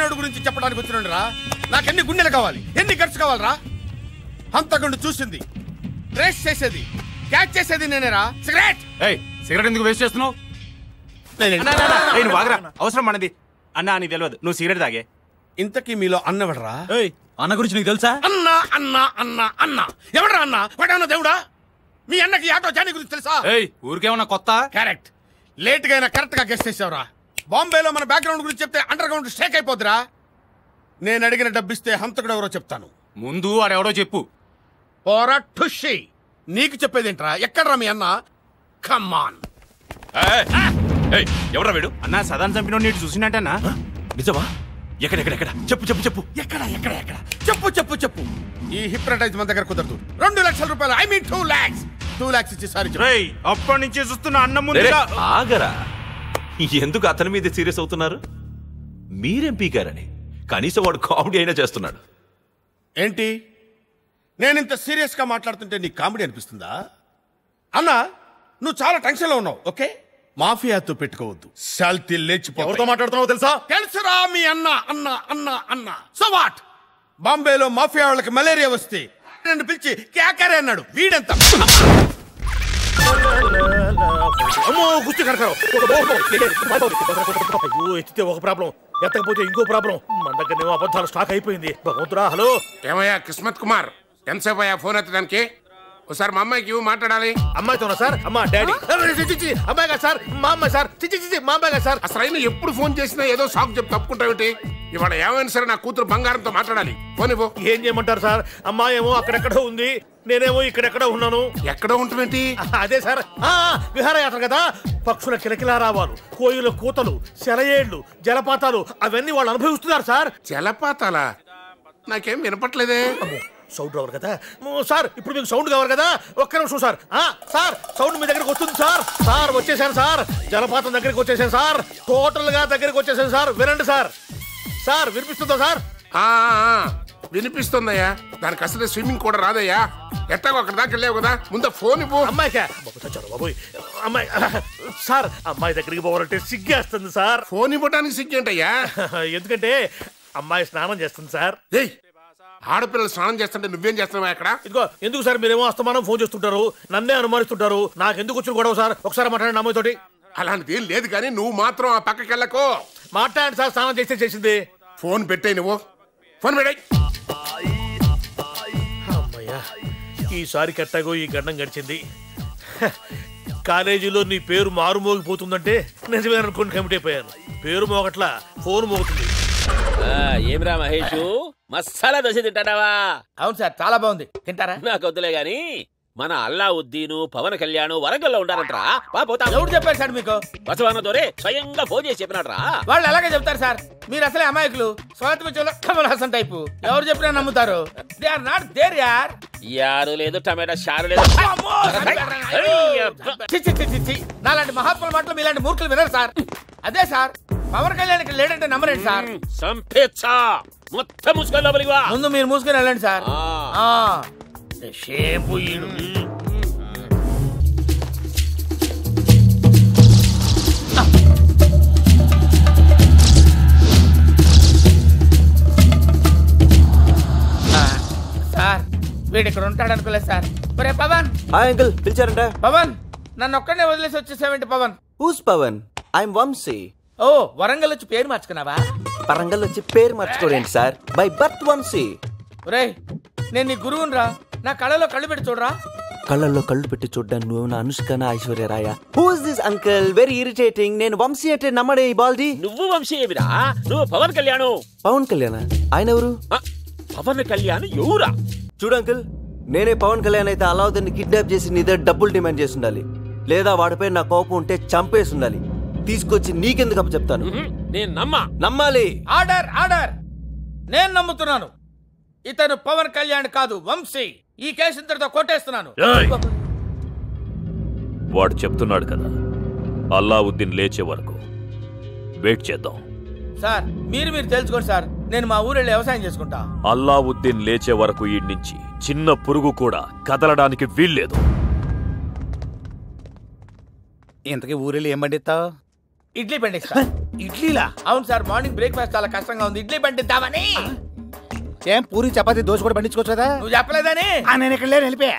Background గురించి చెప్పడానికి వచ్చినండి రా. నాకెన్ని గుండెలు కావాలి, ఎన్ని గట్స్ కావాలరా? హంతకుండు చూసింది, ట్రేస్ చేసేది, క్యాచ్ చేసేది నేనేరా. సిగరెట్ సిగరెట్ ఎందుకు వేస్ట్ చేస్తున్నావు? అవసరం మనది అన్నా, నీకు తెలియదు, నువ్వు సిగరెట్ తాగే. ఇంతకీ మీలో అన్నవడరా? అన్న గురించి నీకు తెలుసా? అన్నా అన్నా అన్నా అన్నా ఎవడరా అన్నా? వాడేమన్నా దేవుడా? మీ అన్నకి ఆటో జానీ గురించి తెలుసా? ఊరికేమన్నా కొత్త? కరెక్ట్, లేట్ గా అయినా కరెక్ట్ గా గెస్ట్ చేసావురా. బాంబేలో మన బ్యాక్గ్రౌండ్ గురించి చెప్తే అండర్ గ్రౌండ్ స్టేక్ అయిపోద్దిరా. నేను అడిగిన డబ్బిస్తే హంతకుడు ఎవరో చెప్తాను. ముందు వాడెవడో చెప్పు. పోరా ఠుషి, నీకు చెప్పేదేంట్రా? ఎక్కడ్రా మీ అన్న? కమ్మాన్. ఎవరా వీడు? అన్నా సదాన్ చంపిన నీటి చూసినట్టన్నా? నిజమా? ఎక్కడెక్కడెక్కడ చెప్పు చెప్పు చెప్పు. ఎక్కడ ఎక్కడ ఎక్కడ చెప్పు చెప్పు చెప్పు. ఈ హిప్నటైజ్ మన దగ్గర కుదరదు. 2 లక్షల రూపాయలు, ఐ మీన్ 2 lakhs. 2 lakhs ఇచ్చి సారీ చెప్పు. అప్పటి నుంచి చూస్తున్నా అన్న ముందు. ఆగరా, ఎందుకు అతని మీద సీరియస్ అవుతున్నారు? మీరేం పీకారని? కనీసం వాడు కామెడీ అయినా చేస్తున్నాడు. ఏంటి, నేను ఇంత సీరియస్ గా మాట్లాడుతుంటే నీకు కామెడీ అనిపిస్తుందా? అన్నా, నువ్వు చాలా టెన్షన్ లో ఉన్నావు. ఓకే, మాఫియాతో పెట్టుకోవద్దు, శాల్తీ లేచిపో. ఎవరితో మాట్లాడుతున్నావో తెలుసా? తెలుసురా, మీ అన్న అన్న అన్న అన్న. So what? బాంబేలో మాఫియా వాళ్ళకి మలేరియా వస్తే నన్ను పిలిచి కేకరే అన్నాడు. వీడెంత ఎత్తితే ఒక ప్రాబ్లం, ఎత్తకపోతే ఇంకో ప్రాబ్లం. మన దగ్గర అబద్ధాలు స్టాక్ అయిపోయింది. భగవంతురా. హలో ఏమయ్యా కిస్మత్ కుమార్, ఎంతసేపు అయ్యా ఫోన్ ఎత్తడానికి? ఒకసారి మా అమ్మాయికి మాట్లాడాలి. అమ్మాయితోనా సార్? అమ్మా డాడీ. అమ్మాయి గారు సార్, మా అమ్మాయి సార్. మా అమ్మాయి గారు సార్. అసలు అయినా ఎప్పుడు ఫోన్ చేసినా ఏదో షాక్ చెప్పి తప్పుకుంటావేంటి? ఇవాళ ఏమైనా సరే నా కూతురు బంగారంతో మాట్లాడాలి. ఫోన్ ఇవ్వు. ఏం చేయమంటారు సార్? అమ్మాయి ఏమో అక్కడెక్కడో ఉంది, నేనేమో ఇక్కడెక్కడో ఉన్నాను. ఎక్కడో ఉంటుందేంటి? అదే సార్, విహారయాత్ర కదా. పక్షుల కిలకిలా రావాలు, కోయిల కూతలు, సెలయేళ్లు, జలపాతాలు అవన్నీ వాళ్ళు అనుభవిస్తున్నారు సార్. జలపాతాలా? నాకేం వినపట్లేదే. సౌండ్ రావాలి కదా సార్. ఇప్పుడు మీకు సౌండ్ కావాలి కదా. ఒక్క నిమిషం సార్. సార్, సౌండ్ మీ దగ్గరకు వస్తుంది సార్. సార్ వచ్చేసాను సార్, జలపాతం దగ్గరికి వచ్చేసాను సార్. టోటల్ గా దగ్గరికి వచ్చేసాను సార్. వినండి సార్. సార్ వినిపిస్తుందా సార్? వినిపిస్తుందయ్యా. దానికి అసలు స్విమ్మింగ్ కూడా రాదయ్యా. ఎట్టాగో అక్కడ దాకా వెళ్ళావు కదా, ముందు ఫోన్ ఇవ్వు. అమ్మాయికా బాబోయ్. అమ్మాయి సార్, అమ్మాయి దగ్గరికి పోవాలంటే సిగ్గేస్తుంది సార్. ఫోన్ ఇవ్వడానికి సిగ్గేంటయ్యా? ఎందుకంటే అమ్మాయి స్నానం చేస్తుంది సార్. ఆడపిల్లలు స్నానం చేస్తుంటే నువ్వేం చేస్తున్నావా ఇక్కడ? ఇదిగో, ఎందుకు సార్ మీరేమో అస్తమానం ఫోన్ చేస్తుంటారు, నన్నే అనుమానిస్తుంటారు. నాకెందుకు వచ్చిన గొడవ సార్? ఒకసారి మాట్లాడండి అమ్మాయితోటి. అలాంటిది ఏం లేదు కానీ నువ్వు మాత్రం ఆ పక్కకి వెళ్ళకో. మాట్లాడండి సార్. స్నానం చేస్తే చేసింది. ఫోన్ పెట్టే నువ్వు. ఫోన్ పెట్టాయి. అమ్మయ్యా, ఈసారి కట్టాగో ఈ గండం గడిచింది. కాలేజీలో నీ పేరు మారుమోగిపోతుందంటే నిజమే అనుకోండి కమిటీ అయిపోయాను. పేరు మోగట్లా, ఫోన్ మోగుతుంది. ఏమిరా మహేష్, మసాలా దోశ తింటాడావా? అవును సార్, చాలా బాగుంది. తింటారా? నాకు వద్దులే గాని మన అల్లావుద్దీన్, పవన్ కళ్యాణ్ వరంగల్లో ఉండారంటరా. ఎవరు చెప్పారు సార్ మీకు? బసవన్న దొరే స్వయంగా ఫోన్ చేసి చెప్పినాడ్రా. వాళ్ళు అలాగే చెప్తారు సార్. మీరు అసలే అమాయకులు. కమల్ హాసన్ టైపు. ఎవరు చెప్పినా నమ్ముతారు. దే ఆర్ నాట్ దేర్ యార్. యారు లేదు, టమాటా షారు లేదు. నాలాంటి మహాత్ముల మాటలు మీలాంటి మూర్ఖులు వినరు సార్. అదే సార్, పవన్ కళ్యాణ్ ఇక్కడ లేడంటే నమ్మరండి సార్. సంపేచ్చా మొత్తం మూసుకొని లోపలికి వా. ముందు మీరు మూసుకొని వెళ్ళండి సార్. షేపు సార్, వీడు ఇక్కడ ఉంటాడు అనుకోలేదు సార్. ఒరే పవన్. అంకుల్ పిలిచారంట. పవన్, నన్ను ఒక్కడనే వదిలేసి వచ్చేసావేంటి పవన్? హూస్ పవన్? ఐఎమ్ వంశీ. ఓ, వరంగల్ వచ్చి పేరు మార్చుకున్నావా? వరంగల్ వచ్చి పేరు మార్చుకోరేంటి సార్? By birth Vamsi. ఒరే, నేను నీ గురువుని రా. నా కళ్ళలో కళ్ళు పెట్టి చూడరా. కళ్ళల్లో కళ్ళు పెట్టి చూడ్డానికి నువ్వు అనుష్కనా ఐశ్వర్య రాయ? Who's this uncle? Very irritating. నేను వంశీ అంటే నమ్మడే ఈ బాల్ది. నువ్వు వంశీ ఏమిరా? నువ్వు పవన్ కళ్యాణ్. పవన్ కళ్యాణ్? ఆయన ఎవరు? పవన్ కళ్యాణ్ ఎవరా? చూడు అంకుల్, నేనే పవన్ కళ్యాణ్ అయితే అలావుద్దీన్ని కిడ్నాప్ చేసి నీ దగ్గర డబ్బులు డిమాండ్ చేసి ఉండాలి, లేదా వాడిపై నా కోపం ఉంటే చంపేసి ఉండాలి. తీసుకొచ్చి నీకెందుకు అప్పు చెప్తాను? నేను నమ్మాలి. Order order. నేను నమ్ముతున్నాను. ఇతను పవన్ కళ్యాణ్ కాదు, వంశీ. ఈ కేసు ఇంతటితో కొట్టేస్తున్నాను. వాడు చెప్తున్నాడు కదా, అల్లావుద్దీన్ లేచే వరకు వెయిట్ చేద్దాం. సార్, మీరు తెలుసుకోండి సార్. నేను మా ఊరెళ్ళి వ్యవసాయం చేసుకుంటా. అల్లావుద్దీన్ లేచే వరకు ఈ నుంచి చిన్న పురుగు కూడా కదలడానికి వీల్లేదు. ఇంతకీ ఊరెళ్ళి ఏం పండిస్తావు? ఇడ్లీ పండిస్తా. ఇడ్లీలా? అవును సార్, మార్నింగ్ బ్రేక్ఫాస్ట్ చాలా కష్టంగా ఉంది, ఇడ్లీ పండిద్దామని. ఏం పూరి చపాతీ దోశ కూడా పండించుకోవచ్చు కదా? నువ్వు చెప్పలేదని నేను ఇక్కడ లేని వెళ్ళిపోయా.